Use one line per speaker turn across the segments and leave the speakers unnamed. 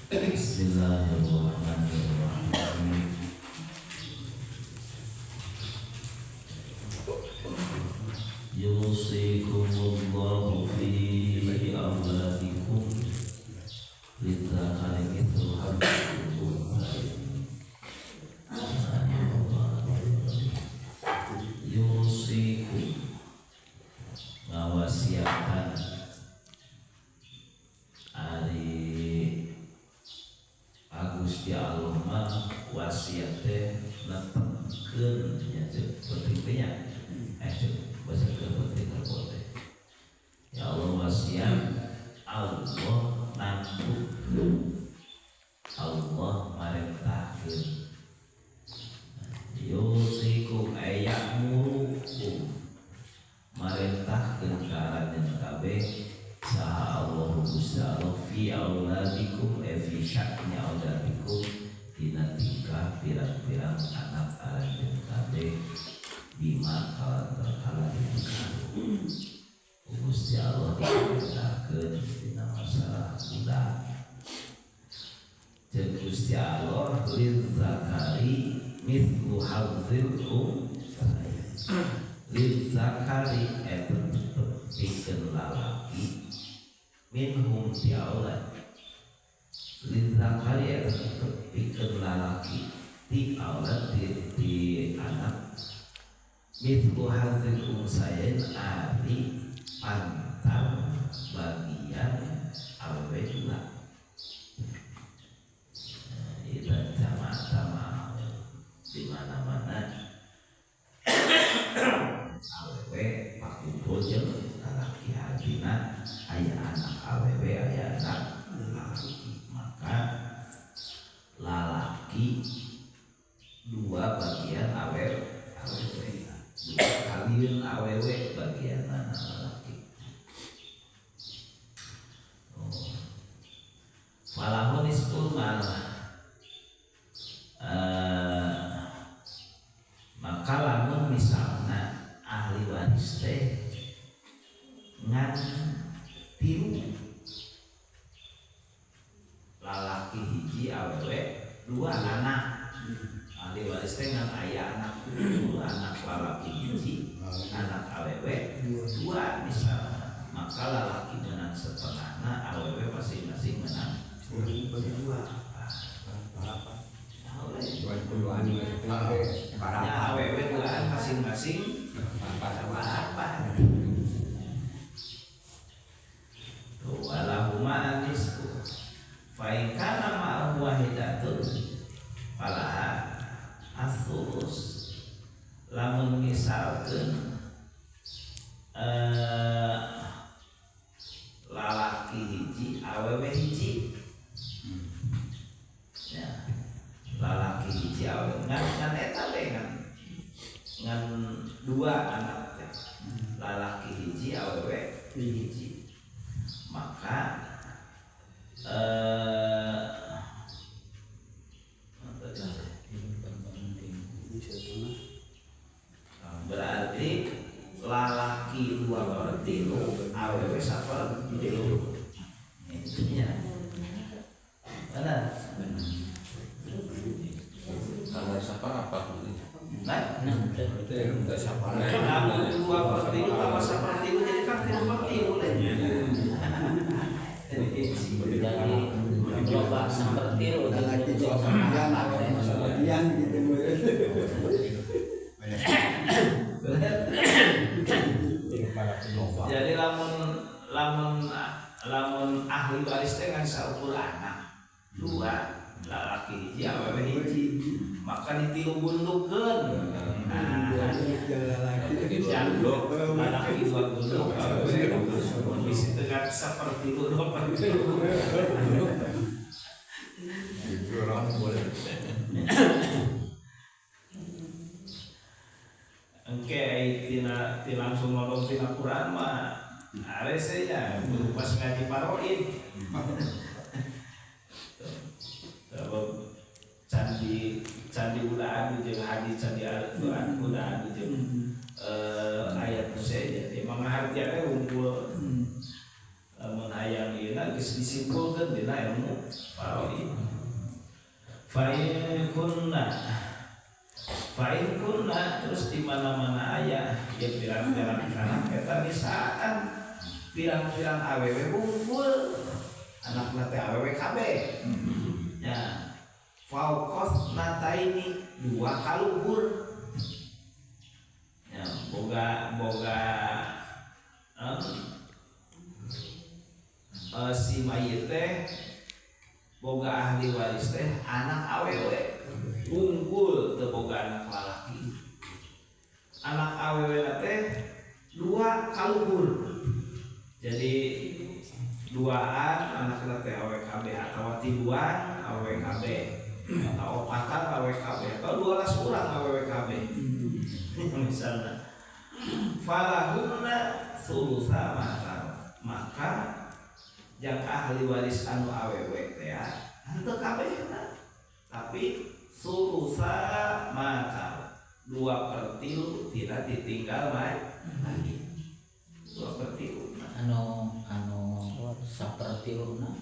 Bismillahirrahmanirrahim. Yusikumullahu fi awladikum lidzakari mithlu hazzil unthayayn. Yusikum ngawasiatan ari Gusti Allah mah wasiat teh nepengkeun nya ceuk penting teh nya bahasa penting boleh. Ya Allah wasiat Allah nantukeun Allah marentahkeun yusikum ayyamurukum marentahkeun karajan kabeh saha Allah Gusti Allah fi auladikum fi sya'ni auladikum dina tingkah pirang-pirang anak aranjeun kabeh bima kalan Gusti Allah diperintahkeun dina masalah budak. Jeung Gusti Allah lizzakari mithlu hazzil unthayayn. Lizzakari eta pikeun lalaki minhum ti aulad. Lidzakari eta pikeun lalaki ti aulad ti anak mithlu hazzil unthayayn ari pantar bagian awewe dua. Itu sama-sama di mana-mana awewe pakumpul jeung lalaki hadina aya anak awewe aya anak lalaki, maka lalaki dua bagian awewe dua kalian awewe bagian anak lalaki. Walahun ispul malah maka lamun misalna ahli waris teh ngan tilu lalaki hiji awewe dua anak, ahli waris teh ngan aya anak dua anak lalaki hiji anak awewe dua misalnya, maka lalaki menang setengahna awewe masing-masing menang berdua. Ya awewe duaan masing-masing apa? Walahuma anisku faikana ma'ahu wahidatun falaha athulus. Lamun misalkeun lalaki hiji awewe hiji, ya lalaki hiji awewe ngan eta we ngan dua anak teh lalaki hiji awewe hiji, maka berarti lalaki dua per tilu awewe saper tilu intinya benar.
Kalau saper apa?
Nah,
udah saper.
Kalau dua per tilu tambah saper tilu jadi kan tilu per tilu jadi coba saper tilu lalaki bagian gitu. Jadi lamun ahli waris teh kan saukur anak dua lalaki hiji awewe hiji, maka ditilu bundukeun. Lalaki dua bunduk awewe bisa tegak seperti itu dua per tilu. Itu orang boleh. Engke tina langsung ngomong tina Quran mah are saya pas ngaji paroid. Candi ulaan jeung hadis candi Al-Qur'an ulaan jeung ayat saya jadi mangahartiana unggul mun hayang ieu geus geus disimpulkeun dina ilmu faraid. Fa'in kunna terus di mana-mana aya ya pirang-pirang anak eta misalkan pirang-pirang awewe bungkul anakna teh awewe kabeh. Ya. Fauqos nataini dua kaluhur. Ya, boga si mayit teh boga ahli waris teh anak awewe unggul teu boga anak lalaki. Anak awewe teh dua kaluhur. Jadi duaan anak teh awewe kabeh atawa tiluan awewe kabeh atau opatan awewe kabeh atau 12 urang awewe kabeh. Misalnya falahunna sulusa maka yang ahli waris anu awewe teh henteu kabehna tapi sulusa mata 2/3 tidak ditinggal lagi 2/3
anu sapertiluna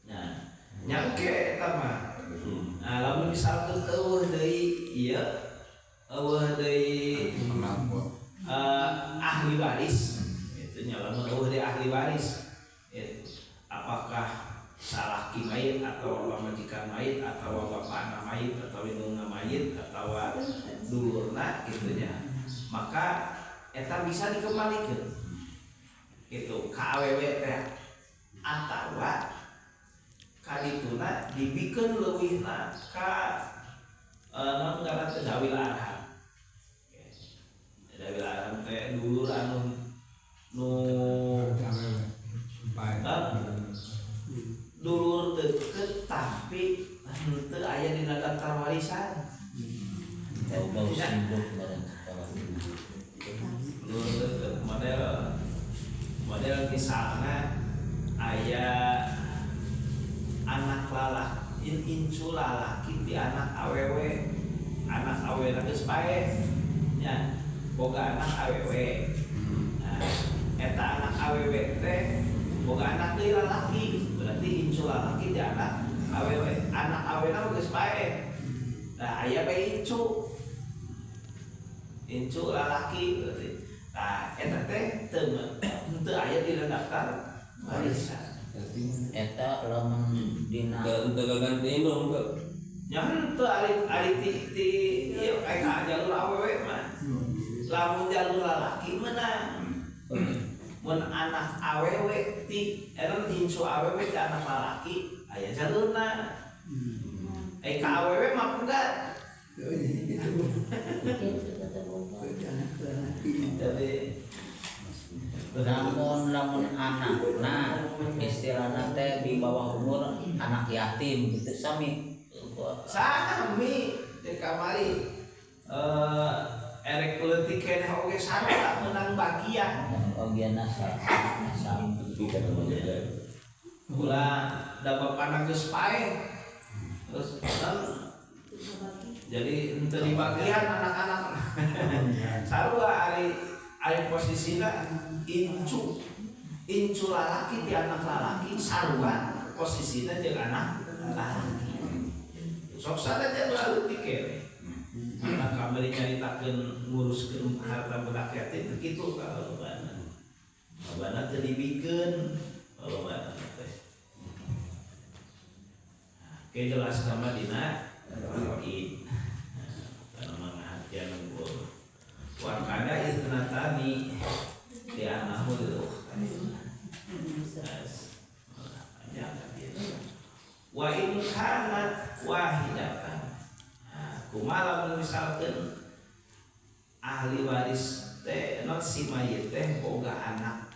nah nyangke eta mah lamun misalkan eueuh deui ieu eueuh deui ahli waris itu nya lamun eueuh deui ahli waris apakah salaki mayit atau majikan mayit atau bapakna mayit atau indungna mayit atau dulurna kitu nya maka eta bisa dikembalikan itu ka awewe teh atawa kadituna dibikeun leuwihna ka naon ngaranna teh dawil arham. Dawil arham teh dulur anu dulur deket tapi henteu aya dina daftar warisan.
bau sibuk bareng
Dulur deket model misalnya aya anak lalaki incu lalaki ti anak awewe geus bae nya boga anak awewe. Nah, eta anak awewe teh boga anak deui lalaki berarti incu lalaki ti anak awewe awena geus bae. Nah aya bae incu lalaki berarti nah eta teh teu aya di daftar warisan.
eta lamun dina
Teu ganti indung teu.
Nya henteu ari ti ieu kayak jalur awewe mah. Lamun jalur lalaki menang. Mun anak awewe ti eran incu awewe ti anak lalaki aya jalurna. Ka awewe mah pegat. Jadi
lamun anak istilahna teh di bawah umur anak yatim gitu sami
di kamari erek leutik keneh oge sarua menang bagian.
bagianna sami
Ulah da bapana geus pae. Terus jadi henteu dibagian anak-anak. Sarua ari posisina incu lalaki ti anak lalaki sarua posisina jeung anak lalaki. Sok sadaja lalu tikere. Anak kamari nyaritakeun nguruskeun harta budak yatim teh kitu kalobana. Lobana teu dibikeun lobana teh. Oke jelas sama dina faraid. Karena menghatian guru. Wa kada isnatani di anahul wa in kanat wahidatan. Kumaha misalkan ahli waris teh non si mayit teh boga anak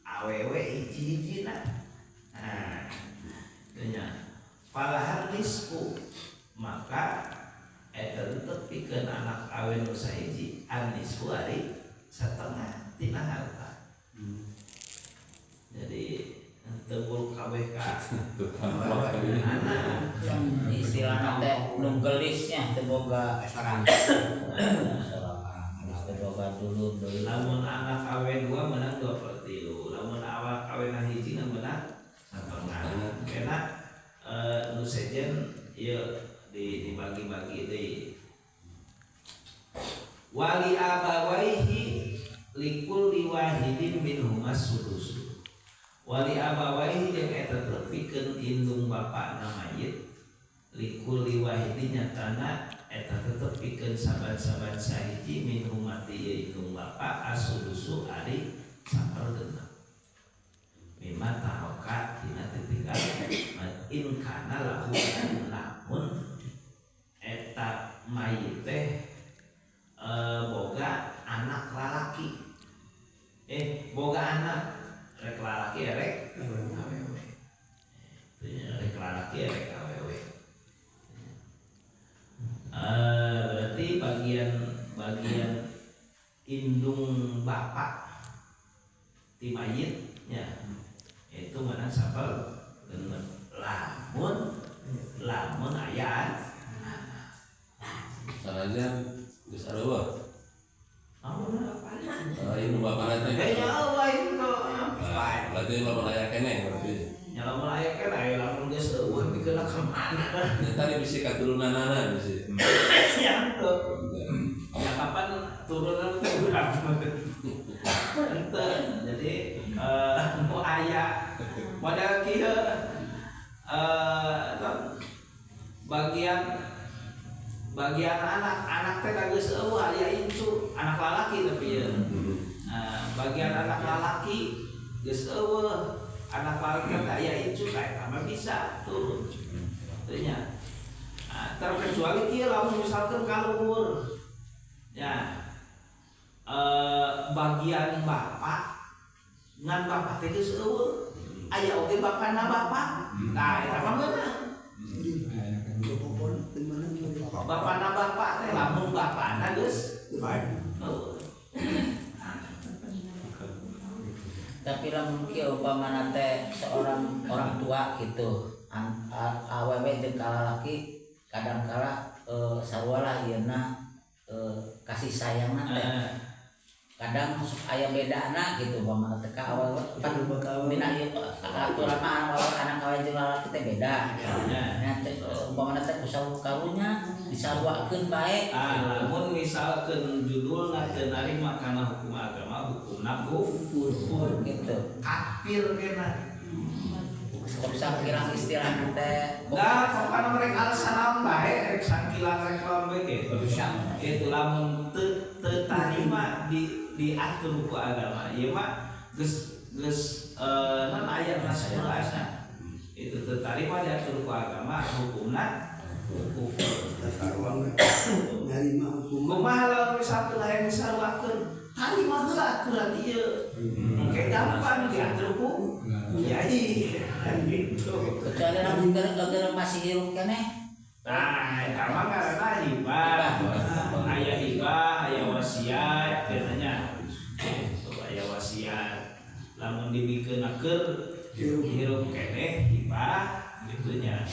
awewe hiji-hijina. Nah, nya palahan nisfu maka eta tetep pikeun anak awe nu sahiji anisfu ari setengah tina harta. Jadi tebul kabeh ka anak
istilahna teh nu gelisnya teu boga sorangan teu boga dulu deui
lamun anak awe 2 menang 2/3 lamun awak awe na hiji menang setengah sudusu. Wali abawaihi jeung eta tepikeun indung bapana mayit likulli wahidin nyatana eta tepikeun saban-saban sahiji min umati ieu indung bapa asudusu ari saperdeuna. Mimma taroka tina titinggal in kana lahu lamun eta mayit teh boga anak lalaki. Boga anak rek lalaki rek awewe. Rek lalaki rek awewe. Berarti bagian indung bapak ti mayitnya itu mana sapel lamun ayaan
Sanajan geus areueuh. Ini bapak nanti.
Allah itu.
Berarti lamun aya keneh berarti.
Nya lamun aya keneh lamun geus eueuh dikeuna ka mana.
Tadi bisi katurunanana bisi.
Ya tuh. Ya kapan turunan teh ente jadi nu aya model kieu bagian anak teh geus eueuh aya incu anak lalaki tapi ya. Bagian anak lalaki geus eueuh anak lalaki teh aya incu ka eta mah bisa turun. Teu nya. Terkecuali kieu lamun misalkan kaluhur. Ya. Bagian bapak ngan bapak teh geus eueuh. Aya oge bapana bapak. Nah eta mah beunang. Bapana bapak teh lamun bapana geus
Tapi lamun kieu umpamana teh seorang orang tua gitu awewe jeung kalalaki kadangkala sarua lah ieuna kasih sayangna teh kadang aya bedana gitu umpamana teh ka awewe kan dina ieu aturan mah anak awewe jeung lalaki teh beda. Nya teh umpamana teh kusaha karunya disaruakeun bae.
Lamun misalkeun judulna teu narima kana hukum agama hukumna kufur
gitu.
Kafir kena.
Bisa kirang istilah teh.
Da pokona mereka alasan naon bae rek sangkilan rek lawan bae ge. Itu lamun teu tarima diatur ku agama. Ieu mah geus non aya nasionalna. Itu teu tarima diatur ku agama hukumna kufur. Kumaha lamun misalkeun hayang disaruakeun, tarima heula aturan ieu. Engke gampang diatur ku kiai. Gitu.
Kecuali lamun gara masih hirup keneh.
Nah, eta mah ngaranna hibah. Aya hibah, aya wasiat katanya. Aya wasiat. Lamun dibikeunakeun hirup keneh hibah gitu nya.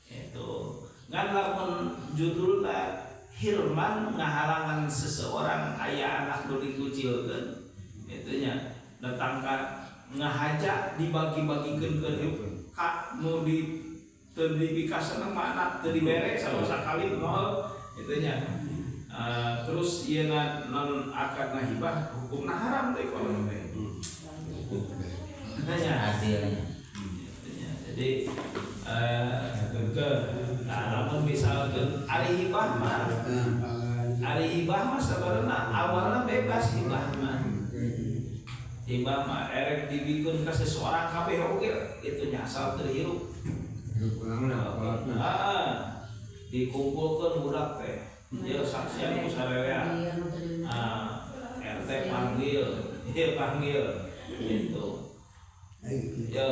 Itu. Ngan lamun judulna hirman ngahalangan seseorang aya anak nu dikucilkeun. Itu nya. Datang ka ngahaja dibagi-bagikeun ke kak nu di teu dibikasana mana teu dibere sakali moal itu nya. Terus ieu non akadna hibah hukumna haram teh kalau teh. Nya
Hasilnya.
Jadi lamun misalkeun ari hibah mah sabarna awalna bebas hibah mah. Hibah mah erek dibikeun ka seseorang kabeh oge itu nya asal teu hirup. Dikumpulkeun budak teh. Ieu saksian ku sarerea. RT panggil gitu. Ya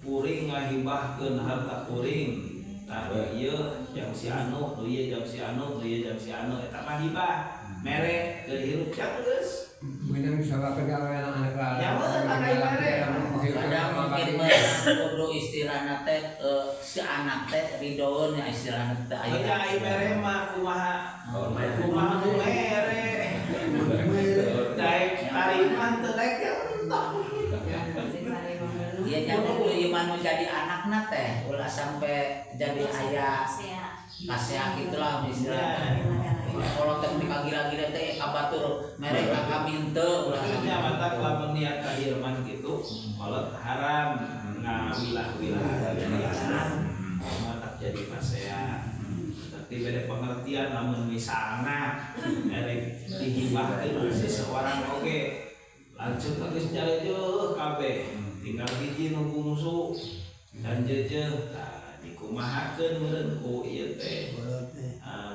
kuring ngahibahkeun harta kuring. Tah ieu jang si anu, ieu jang si anu, eta mah hibah. Mere keur hirup jang geus.
Menang salah pegawai anak
Ya, kadang
mungkin kudu istilahna teh si anak teh ridoeun ya istilahna teh
aya. Ai mere mah kumaha nu mere. Daek tarima teu daek ya entok.
Ieu nya kudu ieu mah nu jadi anakna teh ulah sampai jadi aya kaseak itulah istilahnya. Kalau teh dikagila-gila teh kabatur mereka kami teu ulah
Maksudnya mata lamun niat kahirman gitu, kolot haram ngawilah-wilah mata jadi pasea. Tapi beda pengertian namun misalnya erek dihibahkeun seseorang oge lanjut geus jareujeuh kabeh tinggal hiji nu bungsu dan jeujeuh tah dikumahakeun meureun ku ieu teh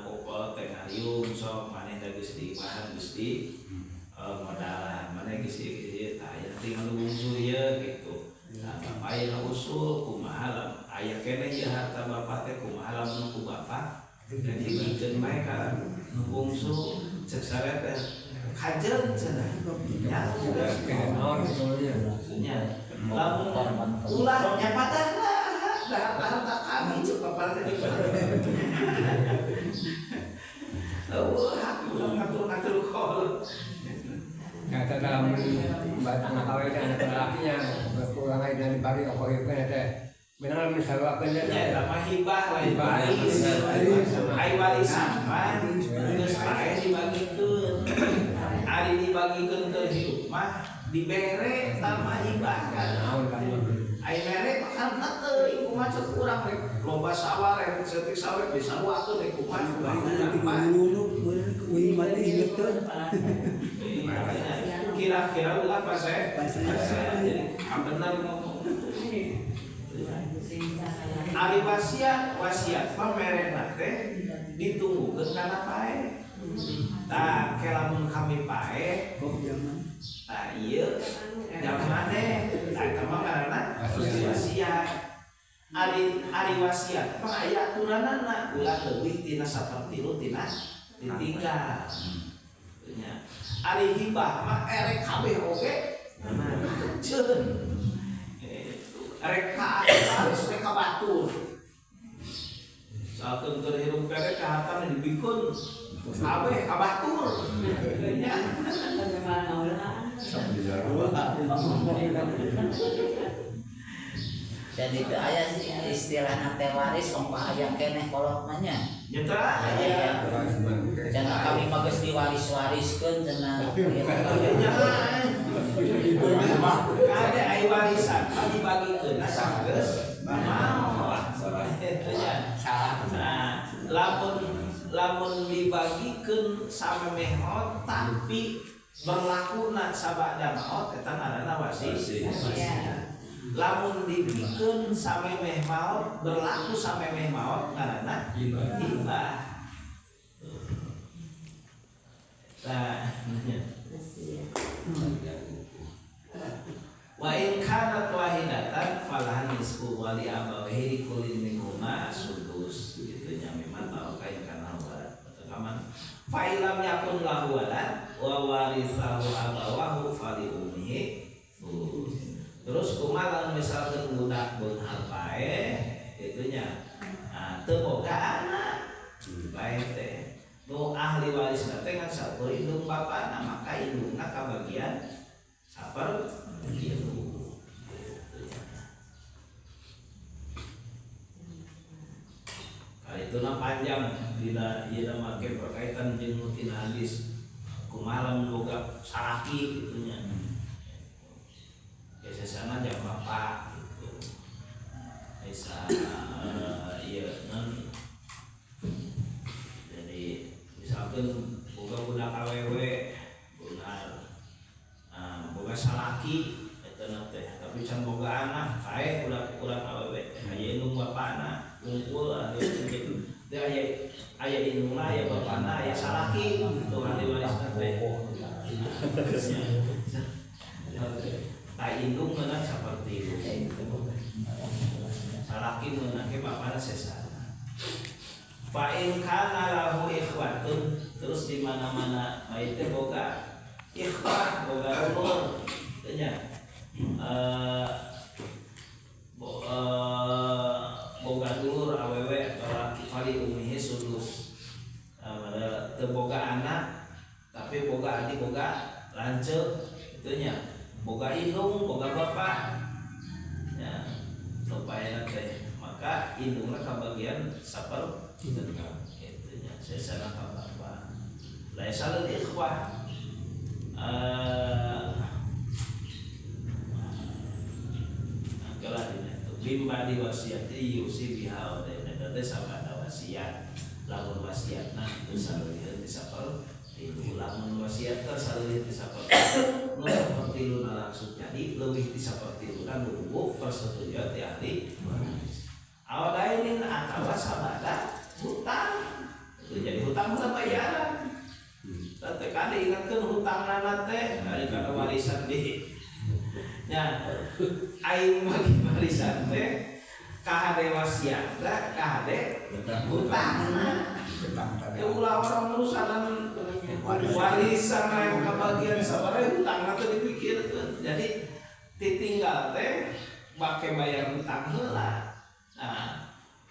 pokok teh ngariung sok maneh da geus diibahan Gusti modalan maneh geus ieu tah aya tinggal nu bungsu ieu kitu tah bapak aya usul kumaha aya keneh ieu harta bapak teh kumaha lamun ku bapak dan diberikan mereka bungsu cek saret kajen cenah ya maksudnya lamun ulah nyapatan harta kami cek bapak tadi hak ulah ngatur kol
kata dalam anak awet anak lelakinya kurang air dari bari apa itu teh benar misalnya
ya tambah hibah lain waris ai warisan mah geus bae dibagikeun ari dibagikeun ke hidup mah dibere tambah hibah kan ai mere makan teu iku mah cek urang rek loba sawah rek setik sawah bisa waktu rek kumaha kira-kira ulah pas jadi bener ngomong ari wasiat pamerena teh ditunggukeun kana pae. Tah kelamun kami pae tah ieu jam maneh tah eta mah ngaranna wasiat. Ari wasiat mah aya aturanana ulah leuwih tina sapertilu tina ditinggal. Nya ari hibah mah erek kabeh oge ceun. Reka harus reka batur. Saat keur hirup kere kahatan dibikun kabeh ka batur. Nya
dan itu aya istilahna teh waris ongkah aya keneh kolot mah nya.
Nyata aya.
Cenah kami mah geus diwaris-wariskeun cenah.
Kade ai warisan dibagikeun sanggeus mamaoh. Salah. Lamun dibagikeun samemehot tapi berlakuna sabada maot eta ngaranna wasiat. Lamun dibikeun samemeh maot berlaku samemeh maot ngaranna hibah. Nah, wa in kanat wahidatan falahan nisfu wa li abawahi kullin minhuma sudus gitu nya memang tahu kain kana walad rekaman fa ilam yakun lahu walad wa warithahu abawahu fali ummihi terus kumaha misalkan budak beunghar pae itu nya teu boga anak bae teh nu ahli warisna teh ngan sakur indung bapana maka indungna kabagian saper gitu. Kali itu panjang dina ieu make berkaitan jeung nutin hadis kumaha lamun boga salaki kitu nya. Biasana jam bapak gitu. Bisa ieu non jadi misalkan boga budak awewe beunghar boga salaki eta teh tapi can boga anak kae ulah awewe aya indung bapana kumpul teh aya indungna aya bapana aya salaki itu ahli warisna teh ta indung meunang saperti itu salaki meunang ke bapana sesana fa in kana lahu ikhwatun terus di mana-mana bae teh boga ikhwah boga umur tanya boga dulur awewe atau laki kali umihi sudus teu boga anak tapi boga adik boga lanceuk itunya boga indung boga bapak ya supaya teh maka indungna kabagian Itunya saya sana apa laisal ikhwah kalau ini bimba di wasiati yusi biha dan sama ada wasiat lamun wasiat nah itu selalu disapel itu lamun wasiat selalu disapel nu seperti lu langsung jadi lebih seperti lu kan nunggu persetujuan ti ahli awadainin atau sabada hutang itu jadi hutang mah bayaran tete kade ingatkeun hutang teh dari kana warisan di nya aing bagi warisan teh kahade wasiat da kahade hutang ya ulah orang urusan warisan yang kebagian sabaraha hutang teh dipikirkeun jadi ditinggal teh bake bayar hutang heula. Nah,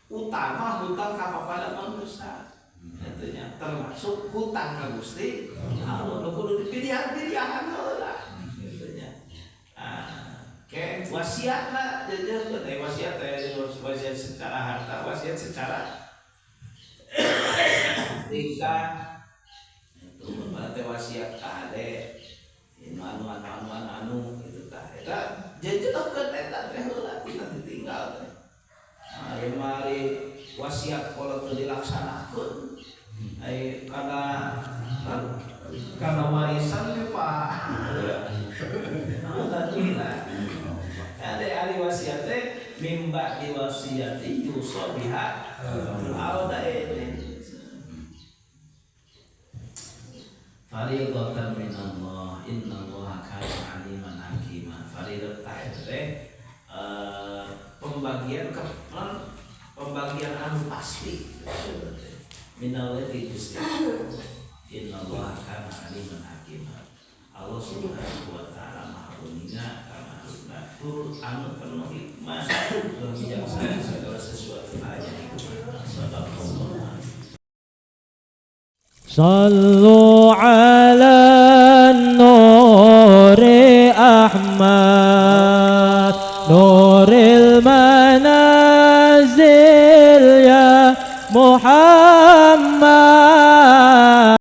utama hutang kapapada manusia. Itunya termasuk hutang ka Gusti Allah nu kudu dipilihan-pilihan heula. Itunya. Ke wasiatna jeung wasiat wasiat secara harta, wasiat secara tingkah. Itu berarti wasiat kade anu itu tah eta jejeulkeun eta teh heula tina ditinggal teh. Ayo mari wasiat kalau teu dilaksanakeun ai kana warisan ge Pak. Ada ahli wasiat teh mimba di wasiati yuso biha al-dain. Fariidatan min Allah, innallaha kana aliman hakima. Fariidatan teh pembagian anu pasti minallah di Gusti innallaha kana aliman hakima. Allah subhanahu wa ta'ala maha mengingat maha mengatur anu penuh hikmah dan bijaksana segala sesuatu hanya sadaqallah.
صلوا على النور أحمد نور المنازل يا محمد